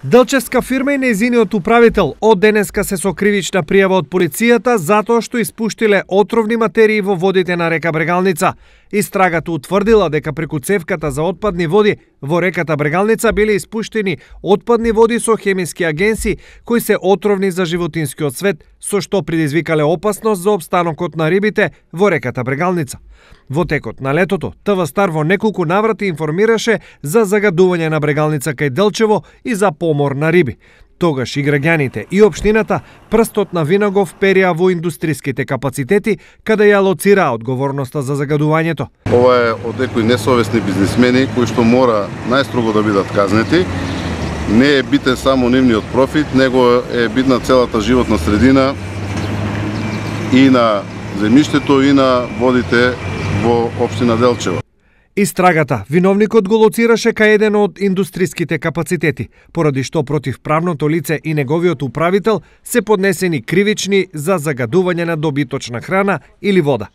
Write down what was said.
Делчевска фирма и нејзиниот управител од денеска се со кривична пријава од полицијата затоа што испуштиле отровни материи во водите на река Брегалница. Истрагата утврдила дека преку цевката за отпадни води во реката Брегалница биле испуштени отпадни води со хемиски агенси кои се отровни за животинскиот свет, со што предизвикале опасност за опстанокот на рибите во реката Брегалница. Во текот на летото, ТВ Стар во неколку наврати информираше за загадување на Брегалница кај Делчево и за помор на риби. Тогаш и граѓаните и општината прстот на виногов перија во индустриските капацитети, каде ја лоцираа одговорноста за загадувањето. Ова е од некои несовесни бизнисмени кои што мора најстрого да бидат казнети. Не е битен само нивниот профит, него е битна целата животна средина и на земјиштето и на водите во општина Делчево. Истрагата виновникот го лоцираше кај еден од индустриските капацитети, поради што против правното лице и неговиот управител се поднесени кривични за загадување на добиточна храна или вода.